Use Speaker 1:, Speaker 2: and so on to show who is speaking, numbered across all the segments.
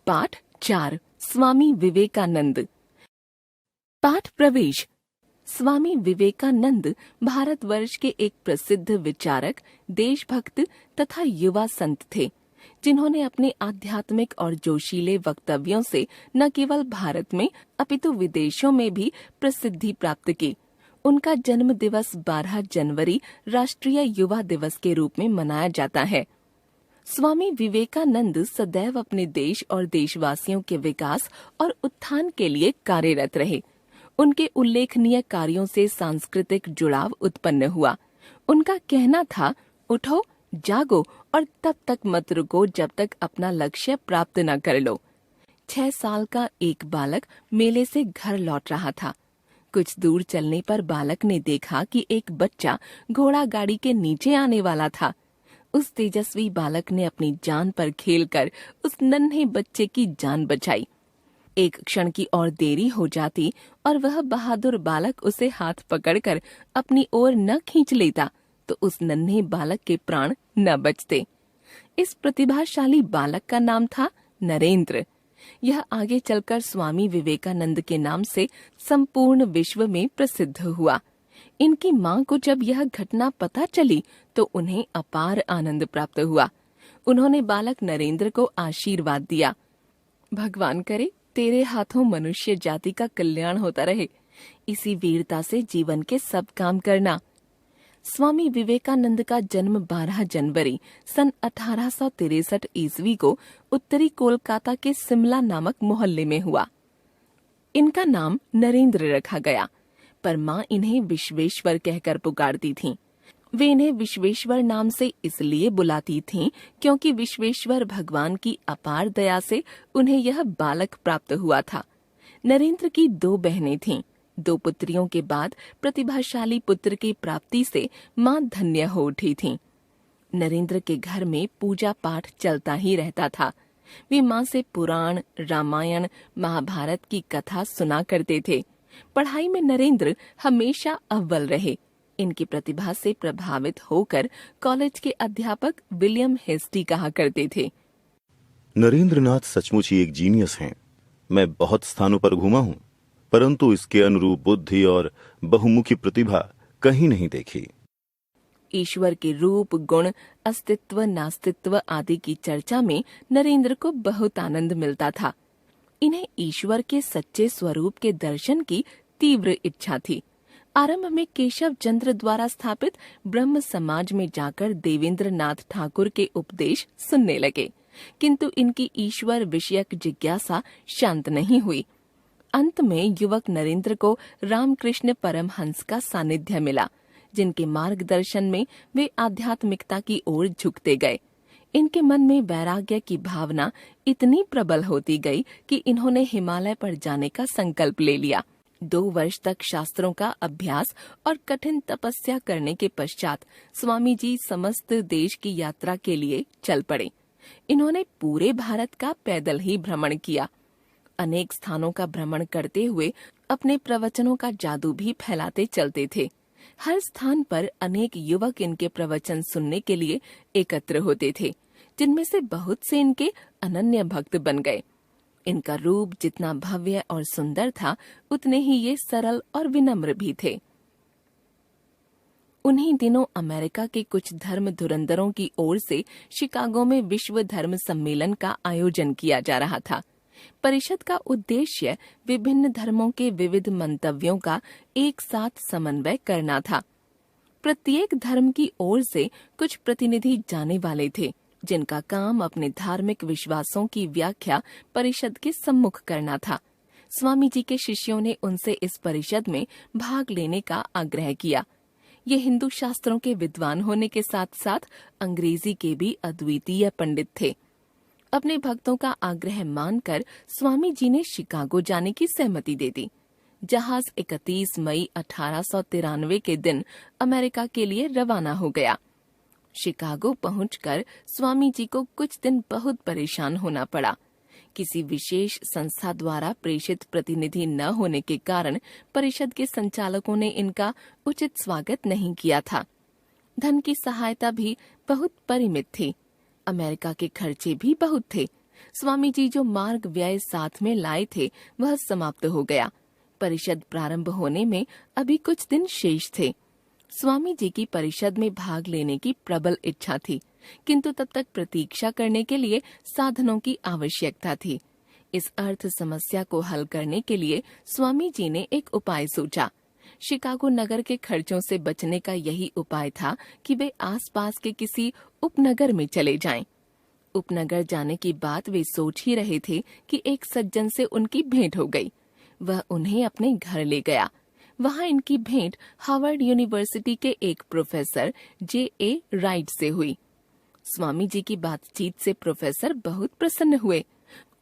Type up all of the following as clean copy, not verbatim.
Speaker 1: पाठ 4 स्वामी विवेकानंद। पाठ प्रवेश। स्वामी विवेकानंद भारतवर्ष के एक प्रसिद्ध विचारक, देशभक्त तथा युवा संत थे, जिन्होंने अपने आध्यात्मिक और जोशीले वक्तव्यों से न केवल भारत में अपितु विदेशों में भी प्रसिद्धि प्राप्त की। उनका जन्म दिवस 12 जनवरी राष्ट्रीय युवा दिवस के रूप में मनाया जाता है। स्वामी विवेकानंद सदैव अपने देश और देशवासियों के विकास और उत्थान के लिए कार्यरत रहे। उनके उल्लेखनीय कार्यों से सांस्कृतिक जुड़ाव उत्पन्न हुआ। उनका कहना था, उठो, जागो और तब तक मत रुको जब तक अपना लक्ष्य प्राप्त न कर लो। 6 साल का एक बालक मेले से घर लौट रहा था। कुछ दूर चलने पर बालक ने देखा कि एक बच्चा घोड़ा गाड़ी के नीचे आने वाला था। उस तेजस्वी बालक ने अपनी जान पर खेलकर उस नन्हे बच्चे की जान बचाई। एक क्षण की और देरी हो जाती और वह बहादुर बालक उसे हाथ पकड़कर अपनी ओर न खींच लेता तो उस नन्हे बालक के प्राण न बचते। इस प्रतिभाशाली बालक का नाम था नरेंद्र। यह आगे चलकर स्वामी विवेकानंद के नाम से संपूर्ण विश्व में प्रसिद्ध हुआ। इनकी मां को जब यह घटना पता चली तो उन्हें अपार आनंद प्राप्त हुआ। उन्होंने बालक नरेंद्र को आशीर्वाद दिया, भगवान करे तेरे हाथों मनुष्य जाति का कल्याण होता रहे। इसी वीरता से जीवन के सब काम करना। स्वामी विवेकानंद का जन्म 12 जनवरी सन 1863 ईस्वी को उत्तरी कोलकाता के सिमला नामक मोहल्ले में हुआ। इनका नाम नरेंद्र रखा गया, पर मां इन्हें विश्वेश्वर कहकर पुकारती थीं। वे इन्हें विश्वेश्वर नाम से इसलिए बुलाती थीं क्योंकि विश्वेश्वर भगवान की अपार दया से उन्हें यह बालक प्राप्त हुआ था। नरेंद्र की 2 बहनें थीं। 2 पुत्रियों के बाद प्रतिभाशाली पुत्र की प्राप्ति से मां धन्य हो उठी थीं। नरेंद्र के घर में पूजा पाठ चलता ही रहता था। वे मां से पुराण, रामायण, महाभारत की कथा सुना करते थे। पढ़ाई में नरेंद्र हमेशा अव्वल रहे। इनकी प्रतिभा से प्रभावित होकर कॉलेज के अध्यापक विलियम हेस्टी कहा करते थे,
Speaker 2: नरेंद्रनाथ सचमुच ही एक जीनियस हैं। मैं बहुत स्थानों पर घूमा हूं, परंतु इसके अनुरूप बुद्धि और बहुमुखी प्रतिभा कहीं नहीं देखी।
Speaker 1: ईश्वर के रूप, गुण, अस्तित्व, नास्तित्व आदि की चर्चा में नरेंद्र को बहुत आनंद मिलता था। इन्हें ईश्वर के सच्चे स्वरूप के दर्शन की तीव्र इच्छा थी। आरंभ में केशव चंद्र द्वारा स्थापित ब्रह्म समाज में जाकर देवेंद्र नाथ ठाकुर के उपदेश सुनने लगे, किंतु इनकी ईश्वर विषयक जिज्ञासा शांत नहीं हुई। अंत में युवक नरेंद्र को रामकृष्ण परमहंस का सानिध्य मिला, जिनके मार्गदर्शन में वे आध्यात्मिकता की ओर झुकते गए। इनके मन में वैराग्य की भावना इतनी प्रबल होती गई कि इन्होंने हिमालय पर जाने का संकल्प ले लिया। 2 वर्ष तक शास्त्रों का अभ्यास और कठिन तपस्या करने के पश्चात स्वामी जी समस्त देश की यात्रा के लिए चल पड़े। इन्होंने पूरे भारत का पैदल ही भ्रमण किया। अनेक स्थानों का भ्रमण करते हुए अपने प्रवचनों का जादू भी फैलाते चलते थे। हर स्थान पर अनेक युवक इनके प्रवचन सुनने के लिए एकत्र होते थे, जिनमें से बहुत से इनके अनन्य भक्त बन गए। इनका रूप जितना भव्य और सुंदर था, उतने ही ये सरल और विनम्र भी थे। उन्हीं दिनों अमेरिका के कुछ धर्म धुरंधरों की ओर से शिकागो में विश्व धर्म सम्मेलन का आयोजन किया जा रहा था। परिषद का उद्देश्य विभिन्न धर्मों के विविध मंतव्यों का एक साथ समन्वय करना था। प्रत्येक धर्म की ओर से कुछ प्रतिनिधि जाने वाले थे, जिनका काम अपने धार्मिक विश्वासों की व्याख्या परिषद के सम्मुख करना था। स्वामी जी के शिष्यों ने उनसे इस परिषद में भाग लेने का आग्रह किया। ये हिंदू शास्त्रों के विद्वान होने के साथ साथ अंग्रेजी के भी अद्वितीय पंडित थे। अपने भक्तों का आग्रह मानकर स्वामी जी ने शिकागो जाने की सहमति दे दी। जहाज 31 मई 1893 के दिन अमेरिका के लिए रवाना हो गया। शिकागो पहुंचकर स्वामी जी को कुछ दिन बहुत परेशान होना पड़ा। किसी विशेष संस्था द्वारा प्रेषित प्रतिनिधि न होने के कारण परिषद के संचालकों ने इनका उचित स्वागत नहीं किया था। धन की सहायता भी बहुत परिमित थी। अमेरिका के खर्चे भी बहुत थे। स्वामी जी जो मार्ग व्यय साथ में लाए थे वह समाप्त हो गया। परिषद प्रारंभ होने में अभी कुछ दिन शेष थे। स्वामी जी की परिषद में भाग लेने की प्रबल इच्छा थी, किंतु तब तक प्रतीक्षा करने के लिए साधनों की आवश्यकता थी। इस अर्थ समस्या को हल करने के लिए स्वामी जी ने एक उपाय सोचा। शिकागो नगर के खर्चों से बचने का यही उपाय था कि वे आसपास के किसी उपनगर में चले जाएं। उपनगर जाने की बात वे सोच ही रहे थे कि एक सज्जन से उनकी भेंट हो गई। वह उन्हें अपने घर ले गया। वहां इनकी भेंट हार्वर्ड यूनिवर्सिटी के एक प्रोफेसर J.A. राइट से हुई। स्वामी जी की बातचीत से प्रोफेसर बहुत प्रसन्न हुए।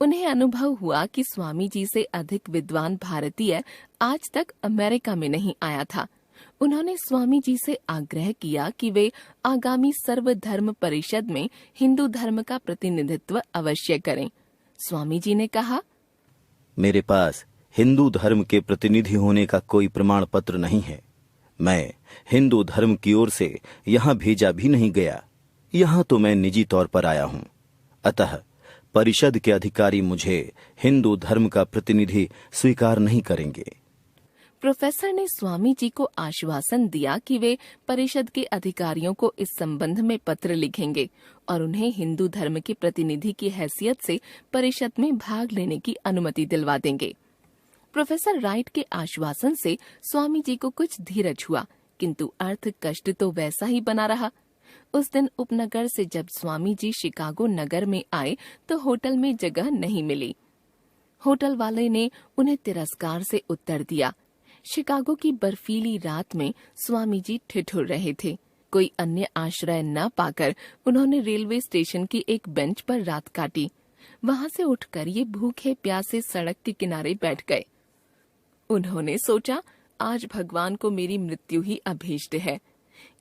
Speaker 1: उन्हें अनुभव हुआ कि स्वामी जी से अधिक विद्वान भारतीय आज तक अमेरिका में नहीं आया था। उन्होंने स्वामी जी से आग्रह किया कि वे आगामी सर्वधर्म परिषद में हिंदू धर्म का प्रतिनिधित्व अवश्य करें। स्वामी जी ने कहा,
Speaker 2: मेरे पास हिंदू धर्म के प्रतिनिधि होने का कोई प्रमाण पत्र नहीं है। मैं हिंदू धर्म की ओर से यहाँ भेजा भी नहीं गया। यहाँ तो मैं निजी तौर पर आया हूँ। अतः परिषद के अधिकारी मुझे हिंदू धर्म का प्रतिनिधि स्वीकार नहीं करेंगे।
Speaker 1: प्रोफेसर ने स्वामी जी को आश्वासन दिया कि वे परिषद के अधिकारियों को इस संबंध में पत्र लिखेंगे और उन्हें हिंदू धर्म के प्रतिनिधि की हैसियत से परिषद में भाग लेने की अनुमति दिलवा देंगे। प्रोफेसर राइट के आश्वासन से स्वामी जी को कुछ धीरज हुआ, किंतु अर्थ कष्ट तो वैसा ही बना रहा। उस दिन उपनगर से जब स्वामी जी शिकागो नगर में आए तो होटल में जगह नहीं मिली। होटल वाले ने उन्हें तिरस्कार से उत्तर दिया। शिकागो की बर्फीली रात में स्वामी जी ठिठुर रहे थे। कोई अन्य आश्रय न पाकर उन्होंने रेलवे स्टेशन की एक बेंच पर रात काटी। वहां से उठकर ये भूखे प्यासे सड़क के किनारे बैठ गए। उन्होंने सोचा, आज भगवान को मेरी मृत्यु ही अभीष्ट है।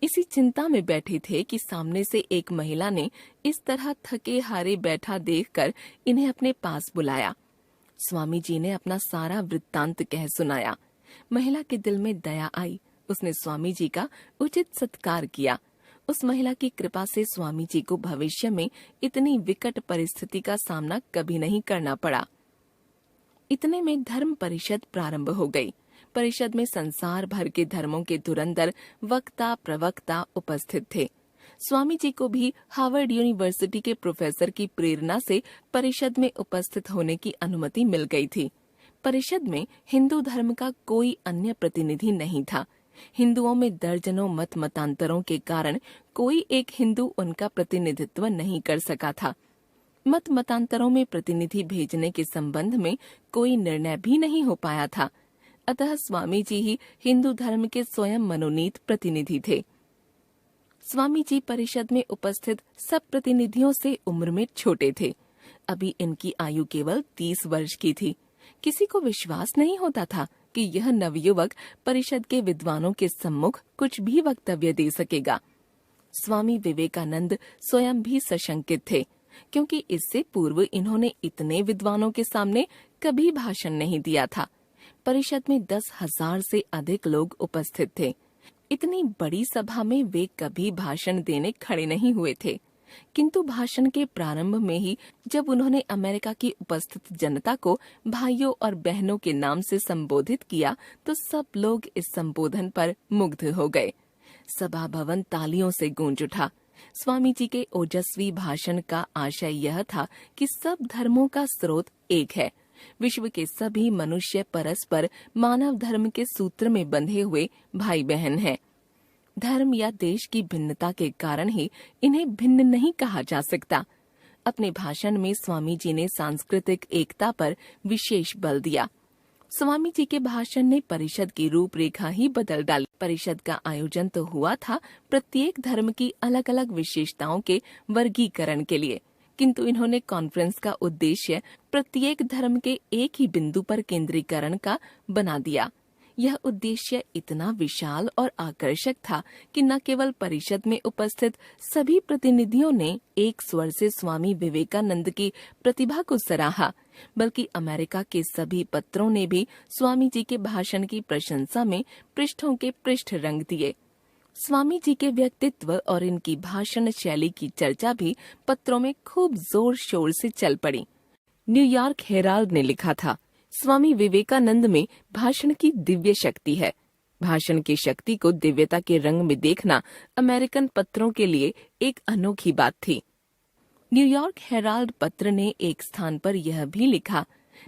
Speaker 1: इसी चिंता में बैठे थे कि सामने से एक महिला ने इस तरह थके हारे बैठा देखकर इन्हें अपने पास बुलाया। स्वामी जी ने अपना सारा वृत्तांत कह सुनाया। महिला के दिल में दया आई। उसने स्वामी जी का उचित सत्कार किया। उस महिला की कृपा से स्वामी जी को भविष्य में इतनी विकट परिस्थिति का सामना कभी नहीं करना पड़ा। इतने में धर्म परिषद प्रारंभ हो गई। परिषद में संसार भर के धर्मों के धुरंधर वक्ता प्रवक्ता उपस्थित थे। स्वामी जी को भी हार्वर्ड यूनिवर्सिटी के प्रोफेसर की प्रेरणा से परिषद में उपस्थित होने की अनुमति मिल गई थी। परिषद में हिंदू धर्म का कोई अन्य प्रतिनिधि नहीं था। हिंदुओं में दर्जनों मत मतांतरों के कारण कोई एक हिंदू उनका प्रतिनिधित्व नहीं कर सका था। मत मतांतरों में प्रतिनिधि भेजने के संबंध में कोई निर्णय भी नहीं हो पाया था। अतः स्वामी जी ही हिंदू धर्म के स्वयं मनोनीत प्रतिनिधि थे। स्वामी जी परिषद में उपस्थित सब प्रतिनिधियों से उम्र में छोटे थे। अभी इनकी आयु केवल 30 वर्ष की थी। किसी को विश्वास नहीं होता था कि यह नवयुवक परिषद के विद्वानों के सम्मुख कुछ भी वक्तव्य दे सकेगा। स्वामी विवेकानंद स्वयं भी सशंकित थे, क्योंकि इससे पूर्व इन्होंने इतने विद्वानों के सामने कभी भाषण नहीं दिया था। परिषद में 10,000 से अधिक लोग उपस्थित थे। इतनी बड़ी सभा में वे कभी भाषण देने खड़े नहीं हुए थे, किंतु भाषण के प्रारंभ में ही जब उन्होंने अमेरिका की उपस्थित जनता को भाइयों और बहनों के नाम से संबोधित किया तो सब लोग इस संबोधन पर मुग्ध हो गए। सभा भवन तालियों से गूंज उठा। स्वामी जी के ओजस्वी भाषण का आशय यह था कि सब धर्मों का स्रोत एक है। विश्व के सभी मनुष्य परस्पर मानव धर्म के सूत्र में बंधे हुए भाई बहन हैं। धर्म या देश की भिन्नता के कारण ही इन्हें भिन्न नहीं कहा जा सकता। अपने भाषण में स्वामी जी ने सांस्कृतिक एकता पर विशेष बल दिया। स्वामी जी के भाषण ने परिषद की रूपरेखा ही बदल डाली। परिषद का आयोजन तो हुआ था प्रत्येक धर्म की अलग अलग विशेषताओं के वर्गीकरण के लिए, किंतु इन्होंने कॉन्फ्रेंस का उद्देश्य प्रत्येक धर्म के एक ही बिंदु पर केंद्रीकरण का बना दिया। यह उद्देश्य इतना विशाल और आकर्षक था कि न केवल परिषद में उपस्थित सभी प्रतिनिधियों ने एक स्वर से स्वामी विवेकानंद की प्रतिभा को सराहा, बल्कि अमेरिका के सभी पत्रों ने भी स्वामी जी के भाषण की प्रशंसा में पृष्ठों के पृष्ठ रंग दिए। स्वामी जी के व्यक्तित्व और इनकी भाषण शैली की चर्चा भी पत्रों में खूब जोर शोर से चल पड़ी। न्यूयॉर्क हेराल्ड ने लिखा था, स्वामी विवेकानंद में भाषण की दिव्य शक्ति है। भाषण की शक्ति को दिव्यता के रंग में देखना अमेरिकन पत्रों के लिए एक अनोखी बात थी। न्यूयॉर्क हेराल्ड पत्र ने एक स्थान पर यह भी लिखा,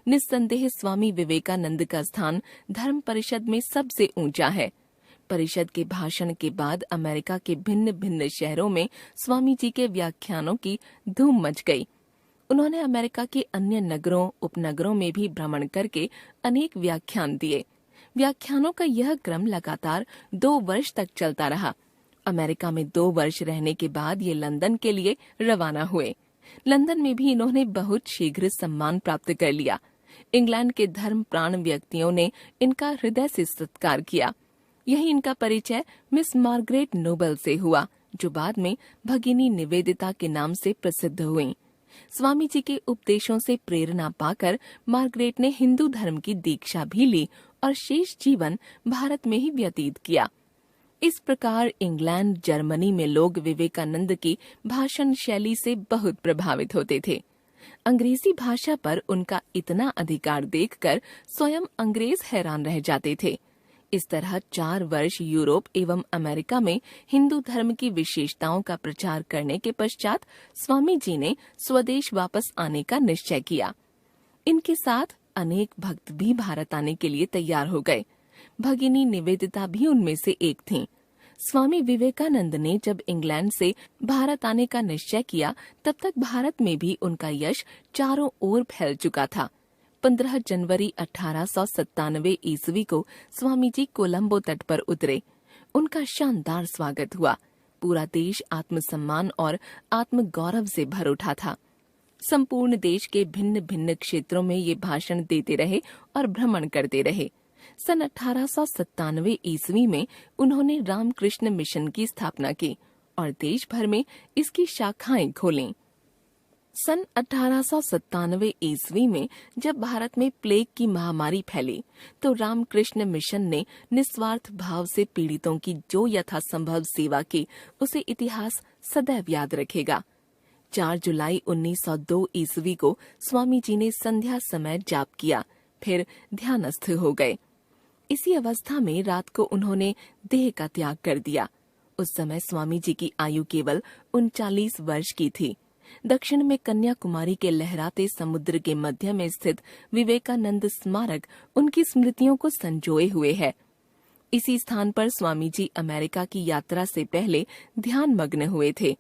Speaker 1: निस्संदेह स्वामी विवेकानंद का स्थान धर्म परिषद में सबसे ऊंचा है। परिषद के भाषण के बाद अमेरिका के भिन्न भिन्न शहरों में स्वामी जी के व्याख्यानों की धूम मच गई। उन्होंने अमेरिका के अन्य नगरों उपनगरों में भी भ्रमण करके अनेक व्याख्यान दिए। व्याख्यानों का यह क्रम लगातार 2 वर्ष तक चलता रहा। अमेरिका में 2 वर्ष रहने के बाद ये लंदन के लिए रवाना हुए। लंदन में भी इन्होंने बहुत शीघ्र सम्मान प्राप्त कर लिया। इंग्लैंड के धर्म प्राण व्यक्तियों ने इनका हृदय से सत्कार किया। यही इनका परिचय मिस मार्गरेट नोबल से हुआ, जो बाद में भगिनी निवेदिता के नाम से प्रसिद्ध हुई। स्वामी जी के उपदेशों से प्रेरणा पाकर मार्गरेट ने हिंदू धर्म की दीक्षा भी ली और शेष जीवन भारत में ही व्यतीत किया। इस प्रकार इंग्लैंड, जर्मनी में लोग विवेकानंद की भाषण शैली से बहुत प्रभावित होते थे। अंग्रेजी भाषा पर उनका इतना अधिकार देखकर स्वयं अंग्रेज हैरान रह जाते थे। इस तरह 4 वर्ष यूरोप एवं अमेरिका में हिंदू धर्म की विशेषताओं का प्रचार करने के पश्चात स्वामी जी ने स्वदेश वापस आने का निश्चय किया। इनके साथ अनेक भक्त भी भारत आने के लिए तैयार हो गए। भगिनी निवेदिता भी उनमें से एक थीं। स्वामी विवेकानंद ने जब इंग्लैंड से भारत आने का निश्चय किया, तब तक भारत में भी उनका यश चारों ओर फैल चुका था। 15 जनवरी 1897 ईस्वी को स्वामी जी कोलंबो तट पर उतरे। उनका शानदार स्वागत हुआ। पूरा देश आत्मसम्मान और आत्मगौरव से भर उठा था। संपूर्ण देश के भिन्न भिन्न क्षेत्रों में ये भाषण देते रहे और भ्रमण करते रहे। सन 1897 ईस्वी में उन्होंने रामकृष्ण मिशन की स्थापना की और देश भर में इसकी शाखाएं खोलीं। सन 1897 ईस्वी में जब भारत में प्लेग की महामारी फैली, तो रामकृष्ण मिशन ने निस्वार्थ भाव से पीड़ितों की जो यथासंभव सेवा की, उसे इतिहास सदैव याद रखेगा। 4 जुलाई 1902 ईस्वी को स्वामी जी ने संध्या समय जाप किया, फिर ध्यानस्थ हो गए। इसी अवस्था में रात को उन्होंने देह का त्याग कर दिया। उस समय स्वामी जी की आयु केवल 39 वर्ष की थी। दक्षिण में कन्याकुमारी के लहराते समुद्र के मध्य में स्थित विवेकानंद स्मारक उनकी स्मृतियों को संजोए हुए है। इसी स्थान पर स्वामी जी अमेरिका की यात्रा से पहले ध्यान मग्न हुए थे।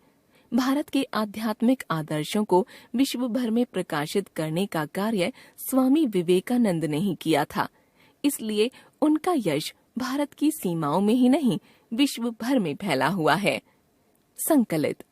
Speaker 1: भारत के आध्यात्मिक आदर्शों को विश्व भर में प्रकाशित करने का कार्य स्वामी विवेकानंद ने ही किया था। इसलिए उनका यश भारत की सीमाओं में ही नहीं, विश्व भर में फैला हुआ है। संकलित